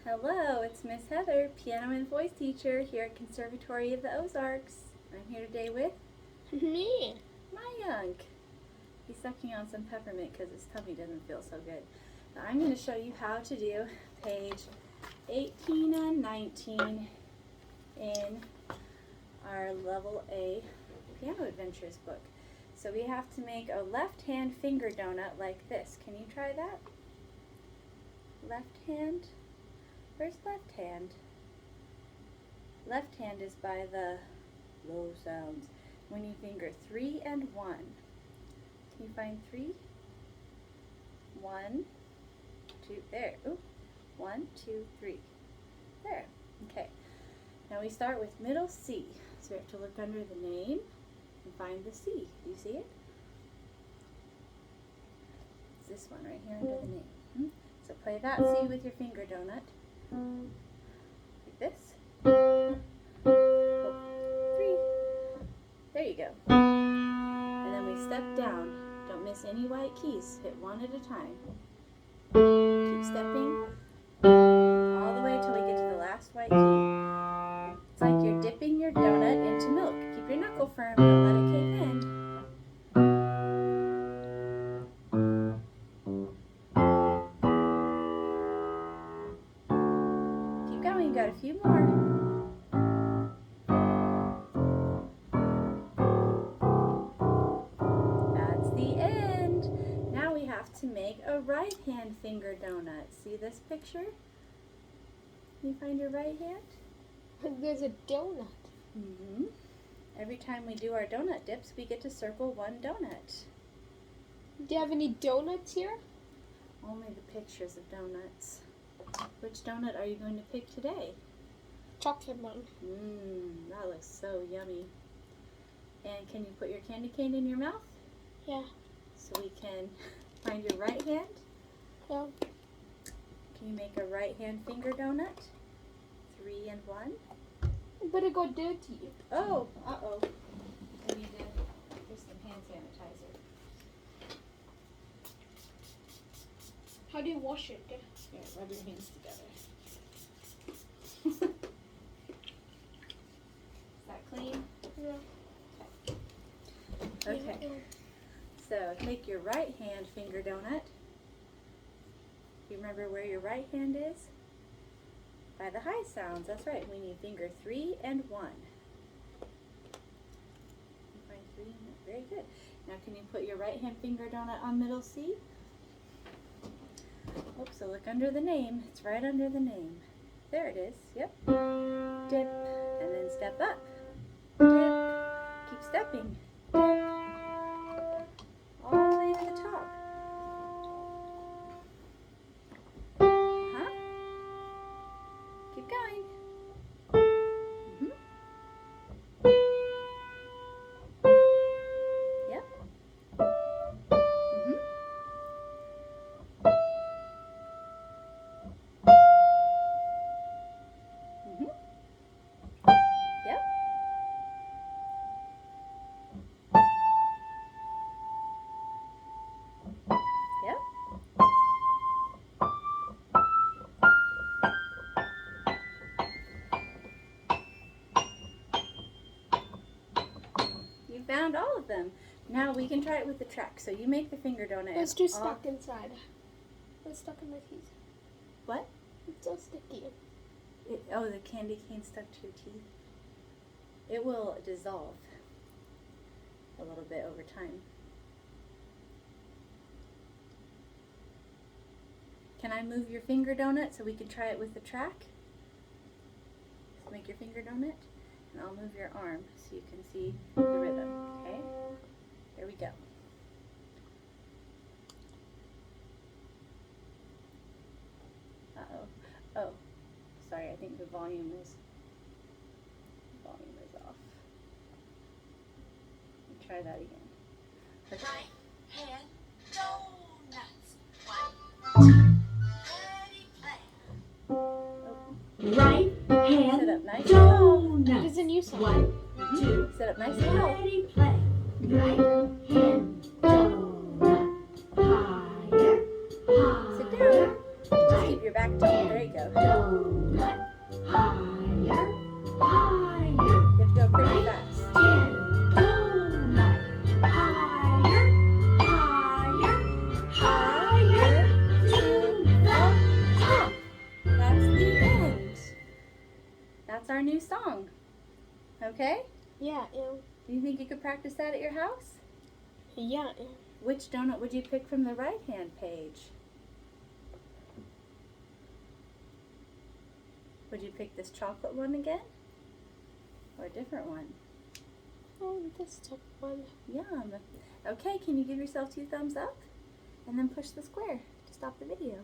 Hello, it's Miss Heather, piano and voice teacher here at Conservatory of the Ozarks. I'm here today with Me. Mayank. He's sucking on some peppermint because his tummy doesn't feel so good. Now I'm going to show you how to do page 18 and 19 in our Level A Piano Adventures book. So we have to make a left hand finger donut like this. Can you try that? Left hand? Where's left hand? Left hand is by the low sounds. When you finger 3 and 1. Can you find 3? 1, 2, there. Ooh. 1, 2, 3. There. Okay. Now we start with middle C. So we have to look under the name and find the C. Do you see it? It's this one right here under the name. So play that C with your finger donut. Like this. Oh, 3. There you go. And then we step down. Don't miss any white keys. Hit one at a time. Keep stepping all the way till we get to the last white key. It's like you're dipping your donut into milk. Keep your knuckle firm. Don't let it cave in. You got a few more. That's the end. Now we have to make a right hand finger donut. See this picture? Can you find your right hand? There's a donut. Every time we do our donut dips, we get to circle one donut. Do you have any donuts here? Only the pictures of donuts. Which donut are you going to pick today? Chocolate one. That looks so yummy. And can you put your candy cane in your mouth? Yeah. So we can find your right hand? Yeah. Can you make a right hand finger donut? 3 and 1. But it got dirty. Oh, uh-oh. We need to, here's some hand sanitizer. How do you wash it? Here, rub your hands together. Is that clean? Yeah. Okay. So take your right hand finger donut. You remember where your right hand is? By the high sounds. That's right. We need finger 3 and 1. Find 3. Very good. Now can you put your right hand finger donut on middle C? Oops, so look under the name. It's right under the name. There it is. Yep. Dip. And then step up. Dip. Keep stepping. Dip. All the way to the top. Keep going. Yep. Yep. Yep. You found all of them. Now we can try it with the track. So you make the finger donut. It's just stuck inside. It's stuck in my teeth. What? It's so sticky. Oh, the candy cane stuck to your teeth. It will dissolve a little bit over time. Can I move your finger donut so we can try it with the track? Just make your finger donut, and I'll move your arm so you can see the rhythm, okay? There we go. Uh-oh. Oh, sorry, I think the volume is off. Let me try that again. Okay. Right hand donuts. 1, 2, ready, play. Right hand Sit up nice and tall. It donuts. is a new song. 1, 2, Sit up nice and tall. ready, play. Right hand donut. Higher, Sit higher. down. Just keep your back back tone. There you go. donut. Higher, higher. You have to go pretty fast. Hand, donut. Higher, higher, higher to the top. That's the end. That's our new song. Okay? Yeah, Do you think you could practice that at your house? yeah. Which donut would you pick from the right-hand page? Would you pick this chocolate one again? Or a different one? Oh, this top one. Yum. Okay, can you give yourself 2 thumbs up? And then push the square to stop the video.